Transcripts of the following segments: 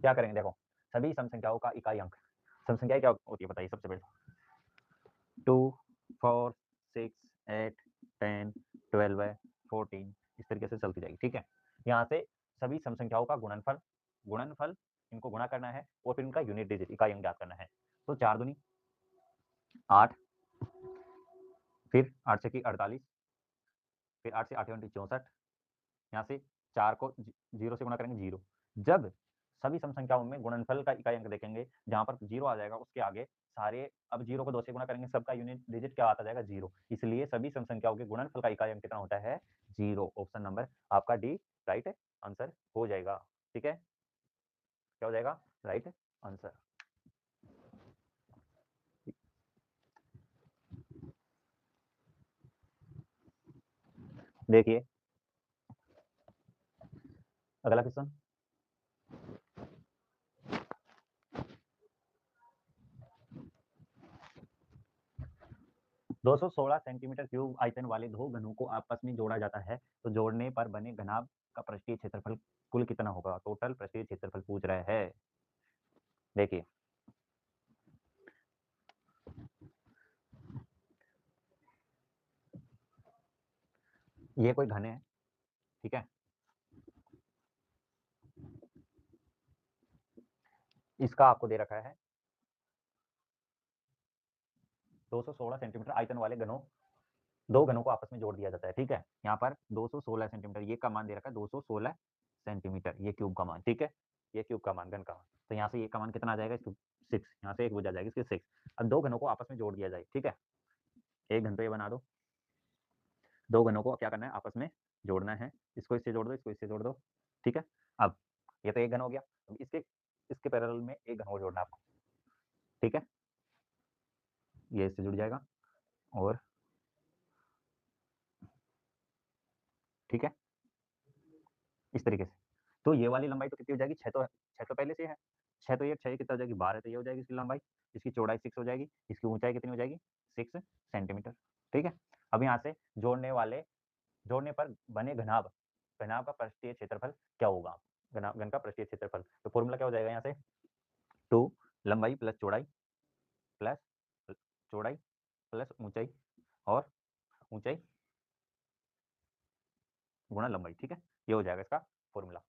क्या करेंगे, देखो सभी सम संख्याओं का इकाई अंक, सम संख्याएं क्या होती है बताइए सबसे पहले। 2, 4, 6, 8, 10, 12, 14 इस तरीके से चलती जाएगी, ठीक है। यहाँ से सभी सम संख्याओं का गुणनफल, गुणनफल इनको गुणा करना है और फिर इनका यूनिट डिजिट इकाई अंक ज्ञात करना है। तो 4 दूनी 8, फिर 8 से की 48, फिर 8 से 8 64, यहाँ से 4 को 0 से गुणा करेंगे 0। जब सभी सम संख्याओं में गुणनफल का इकाई अंक देखेंगे, जहां पर 0 आ जाएगा उसके आगे सारे, अब 0 को 2 से गुणा करेंगे, सबका यूनिट डिजिट क्या आता जाएगा 0। इसलिए सभी सम संख्याओं के गुणनफल का इकाई अंक कितना होता है 0। ऑप्शन नंबर आपका डी राइट आंसर हो जाएगा, ठीक है। क्या हो जाएगा राइट आंसर। देखिए अगला क्वेश्चन, 216 सेंटीमीटर क्यूब आयतन वाले दो घनों को आपस में जोड़ा जाता है, तो जोड़ने पर बने घनाभ का पृष्ठीय क्षेत्रफल कुल कितना होगा। टोटल पृष्ठीय क्षेत्रफल पूछ रहा है। देखिए ये कोई घन है, ठीक है, इसका आपको दे रखा है 216 सेंटीमीटर आयतन वाले घनों, दो घनों को आपस में जोड़ दिया जाता है, ठीक है। यहाँ पर 216 सेंटीमीटर ये का मान दे रखा है 216 सेंटीमीटर, ये क्यूब का मान, ठीक है, ये क्यूब का मान घन का मान। तो यहाँ से ये का मान कितना आ जाएगा, 6, यहाँ से एक बुझा जाएगी इसके 6। अब दो घनों को आपस में जोड़ दिया जाए, ठीक है, एक घन तो ये बना दो, दो घनों को क्या करना है आपस में जोड़ना है, इसको इससे जोड़ दो, इसको इससे जोड़ दो, ठीक है। अब ये तो एक घन हो गया, अब इसके इसके पैरेलल में एक घन और जोड़ना है आपको, ठीक है, ये इससे जुड़ जाएगा और ठीक है इस तरीके से। तो ये वाली लंबाई तो कितनी हो जाएगी, 6 तो पहले से है, 6 तो ये 6 कितना हो जाएगी 12, तो ये हो जाएगी इसकी लंबाई, इसकी चौड़ाई 6 हो जाएगी, इसकी ऊंचाई कितनी हो जाएगी 6 सेंटीमीटर, ठीक है। अब यहाँ से जोड़ने पर बने घनाभ, घनाभ का पृष्ठीय क्षेत्रफल क्या होगा, घन का पृष्ठीय क्षेत्रफल। तो फॉर्मूला क्या हो जाएगा यहाँ से 2 लंबाई प्लस प्लस चौड़ाई प्लस ऊंचाई और ऊंचाई गुणा लंबाई, ठीक है, ये हो जाएगा इसका फॉर्मूला।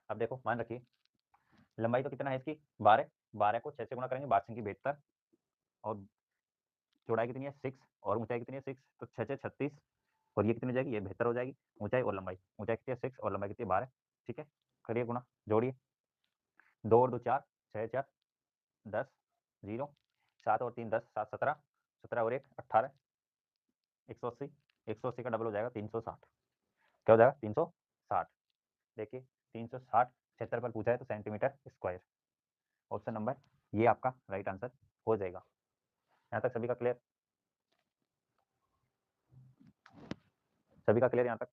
अब देखो मान रखिए लंबाई तो कितना है इसकी 12, 12 को 6 से गुणा करेंगे 12 की 72, और चौड़ाई कितनी है 6 और ऊंचाई कितनी है 6, तो 6 से 36, और ये कितनी हो जाएगी, ये 72 हो जाएगी। ऊंचाई और लंबाई, ऊंचाई कितनी है 6 और लंबाई कितनी है 12, ठीक है। करिए गुणा, जोड़िए, 2 और 2 4, 6 4 10, 0, 7 और 3 10, 7 17, 17 और 1 18, 180, 180 का डबल हो जाएगा 360, क्या हो जाएगा 360। देखिए 360 क्षेत्रफल पूछा है तो सेंटीमीटर स्क्वायर, ऑप्शन नंबर ये आपका राइट आंसर हो जाएगा। यहाँ तक सभी का क्लियर, सभी का क्लियर यहाँ तक।